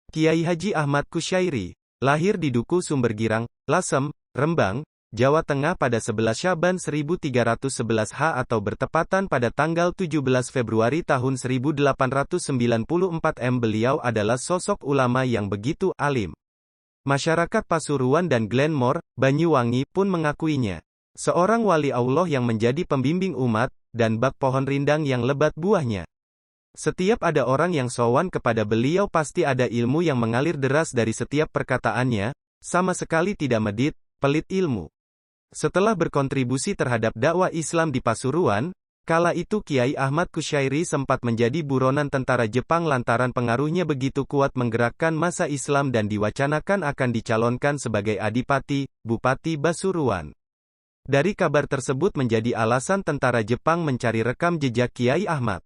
Kiai Haji Ahmad Kusyairi, lahir di Duku Sumbergirang, Lasem, Rembang, Jawa Tengah pada 11 Syaban 1311 H atau bertepatan pada tanggal 17 Februari tahun 1894 M. Beliau adalah sosok ulama yang begitu alim. Masyarakat Pasuruan dan Glenmore, Banyuwangi pun mengakuinya seorang wali Allah yang menjadi pembimbing umat, dan bak pohon rindang yang lebat buahnya. Setiap ada orang yang sowan kepada beliau pasti ada ilmu yang mengalir deras dari setiap perkataannya, sama sekali tidak medit, pelit ilmu. Setelah berkontribusi terhadap dakwah Islam di Pasuruan, kala itu Kiai Ahmad Kusyairi sempat menjadi buronan tentara Jepang lantaran pengaruhnya begitu kuat menggerakkan massa Islam dan diwacanakan akan dicalonkan sebagai Adipati, Bupati Pasuruan. Dari kabar tersebut menjadi alasan tentara Jepang mencari rekam jejak Kiai Ahmad.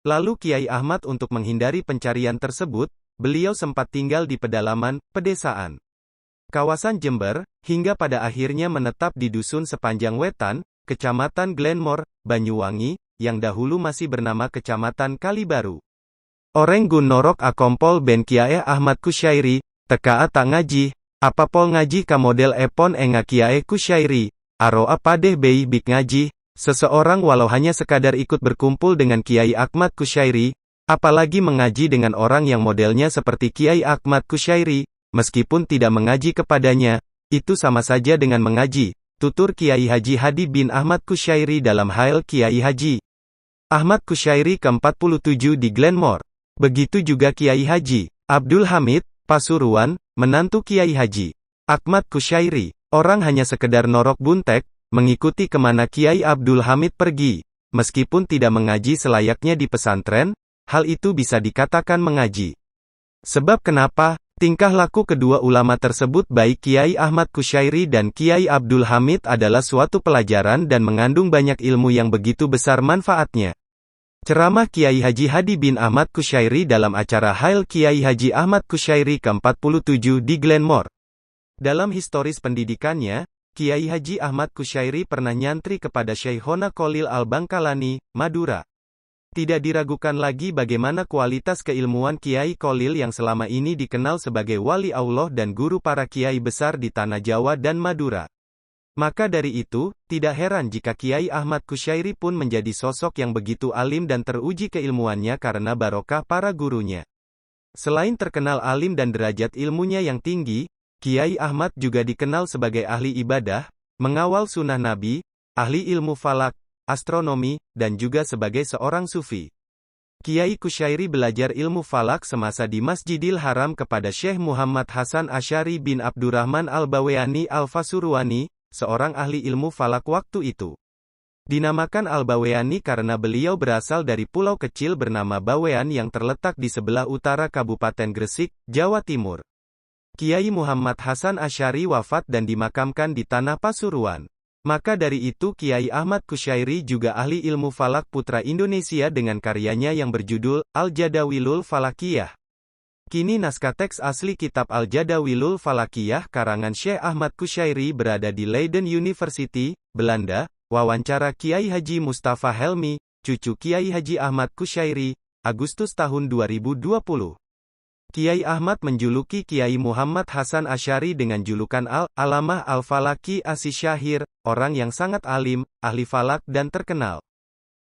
Lalu Kiai Ahmad untuk menghindari pencarian tersebut, beliau sempat tinggal di pedalaman, pedesaan, kawasan Jember, hingga pada akhirnya menetap di Dusun Sepanjang Wetan, Kecamatan Glenmore, Banyuwangi, yang dahulu masih bernama Kecamatan Kalibaru. Oreng gun norok akompol ben Kiai Ahmad Kusyairi, teka tak ngaji, apapol ngaji ka model epon enga Kiai Kusyairi, aro apa deh bei bik ngaji. Seseorang walau hanya sekadar ikut berkumpul dengan Kiai Ahmad Kusyairi, apalagi mengaji dengan orang yang modelnya seperti Kiai Ahmad Kusyairi, meskipun tidak mengaji kepadanya, itu sama saja dengan mengaji, tutur Kiai Haji Hadi bin Ahmad Kusyairi dalam Hail Kiai Haji Ahmad Kusyairi ke-47 di Glenmore. Begitu juga Kiai Haji Abdul Hamid, Pasuruan, menantu Kiai Haji Ahmad Kusyairi. Orang hanya sekedar norok buntek, mengikuti kemana Kiai Abdul Hamid pergi, meskipun tidak mengaji selayaknya di pesantren, hal itu bisa dikatakan mengaji. Sebab kenapa? Tingkah laku kedua ulama tersebut baik Kiai Ahmad Kusyairi dan Kiai Abdul Hamid adalah suatu pelajaran dan mengandung banyak ilmu yang begitu besar manfaatnya. Ceramah Kiai Haji Hadi bin Ahmad Kusyairi dalam acara Hail Kiai Haji Ahmad Kusyairi ke-47 di Glenmore. Dalam historis pendidikannya, Kiai Haji Ahmad Kusyairi pernah nyantri kepada Syekhona Kholil Al-Bangkalani, Madura. Tidak diragukan lagi bagaimana kualitas keilmuan Kiai Kholil yang selama ini dikenal sebagai wali Allah dan guru para kiai besar di tanah Jawa dan Madura. Maka dari itu, tidak heran jika Kiai Ahmad Kusyairi pun menjadi sosok yang begitu alim dan teruji keilmuannya karena barokah para gurunya. Selain terkenal alim dan derajat ilmunya yang tinggi, Kiai Ahmad juga dikenal sebagai ahli ibadah, mengawal sunnah Nabi, ahli ilmu falak, astronomi, dan juga sebagai seorang sufi. Kiai Kusyairi belajar ilmu falak semasa di Masjidil Haram kepada Syekh Muhammad Hasan Asy'ari bin Abdurrahman Al-Baweani Al-Fasuruani, seorang ahli ilmu falak waktu itu. Dinamakan Al-Baweani karena beliau berasal dari pulau kecil bernama Bawean yang terletak di sebelah utara Kabupaten Gresik, Jawa Timur. Kiai Muhammad Hasan Asy'ari wafat dan dimakamkan di tanah Pasuruan. Maka dari itu Kiai Ahmad Kusyairi juga ahli ilmu falak putra Indonesia dengan karyanya yang berjudul Al-Jadawilul Falakiyah. Kini naskah teks asli kitab Al-Jadawilul Falakiyah karangan Syekh Ahmad Kusyairi berada di Leiden University, Belanda. Wawancara Kiai Haji Mustafa Helmi, cucu Kiai Haji Ahmad Kusyairi, Agustus tahun 2020. Kiai Ahmad menjuluki Kiai Muhammad Hasan Asy'ari dengan julukan Al-Alamah Al-Falaki As-Syahir, orang yang sangat alim, ahli falak dan terkenal.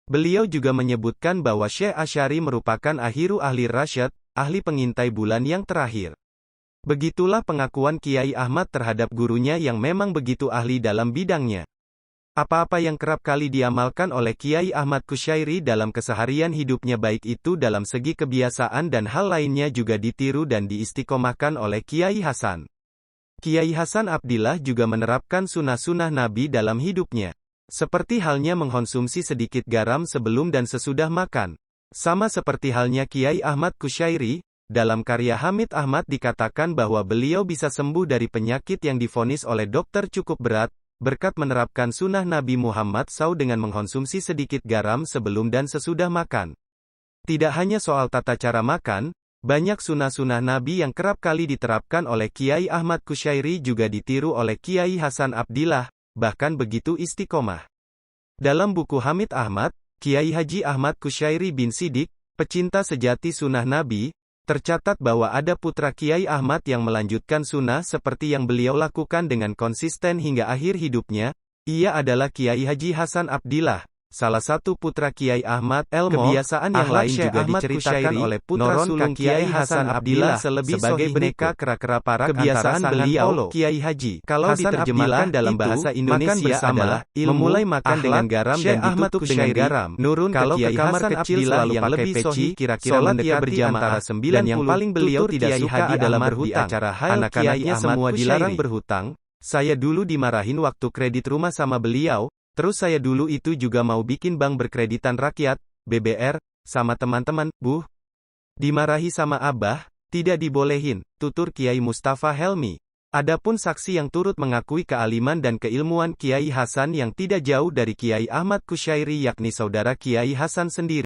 Beliau juga menyebutkan bahwa Syekh Asy'ari merupakan akhiru ahli rasyad, ahli pengintai bulan yang terakhir. Begitulah pengakuan Kiai Ahmad terhadap gurunya yang memang begitu ahli dalam bidangnya. Apa-apa yang kerap kali diamalkan oleh Kiai Ahmad Kusyairi dalam keseharian hidupnya baik itu dalam segi kebiasaan dan hal lainnya juga ditiru dan diistiqomahkan oleh Kiai Hasan. Kiai Hasan Abdillah juga menerapkan sunnah-sunnah Nabi dalam hidupnya. Seperti halnya mengkonsumsi sedikit garam sebelum dan sesudah makan. Sama seperti halnya Kiai Ahmad Kusyairi, dalam karya Hamid Ahmad dikatakan bahwa beliau bisa sembuh dari penyakit yang divonis oleh dokter cukup berat, berkat menerapkan sunnah Nabi Muhammad SAW dengan mengkonsumsi sedikit garam sebelum dan sesudah makan. Tidak hanya soal tata cara makan, banyak sunnah-sunnah Nabi yang kerap kali diterapkan oleh Kiai Ahmad Kusyairi juga ditiru oleh Kiai Hasan Abdillah, bahkan begitu istiqomah. Dalam buku Hamid Ahmad, Kiai Haji Ahmad Kusyairi bin Sidik, pecinta sejati sunnah Nabi, Tercatat bahwa ada putra Kiai Ahmad yang melanjutkan sunnah seperti yang beliau lakukan dengan konsisten hingga akhir hidupnya. Ia adalah Kiai Haji Hasan Abdillah, salah satu putra Kiai Ahmad. Kebiasaan yang lain juga diceritakan oleh putra sulung Kiai Hasan Abdillah sebagai beneka kera-kera kebiasaan beliau, Kiai Haji, kalau diterjemahkan dalam bahasa Indonesia adalah memulai makan dengan garam dan ditutup dengan garam. Nurun kalau ke kamar kecil selalu yang pakai peci, kira-kira mendekati berjamaah 9 yang paling beliau tidak suka adalah berhutang. Anak-anaknya semua dilarang berhutang. Saya dulu dimarahin waktu kredit rumah sama beliau, terus saya dulu itu juga mau bikin bank berkreditan rakyat, BBR, sama teman-teman, dimarahi sama abah, tidak dibolehin, tutur Kiai Mustafa Helmi. Adapun saksi yang turut mengakui kealiman dan keilmuan Kiai Hasan yang tidak jauh dari Kiai Ahmad Kusyairi yakni saudara Kiai Hasan sendiri.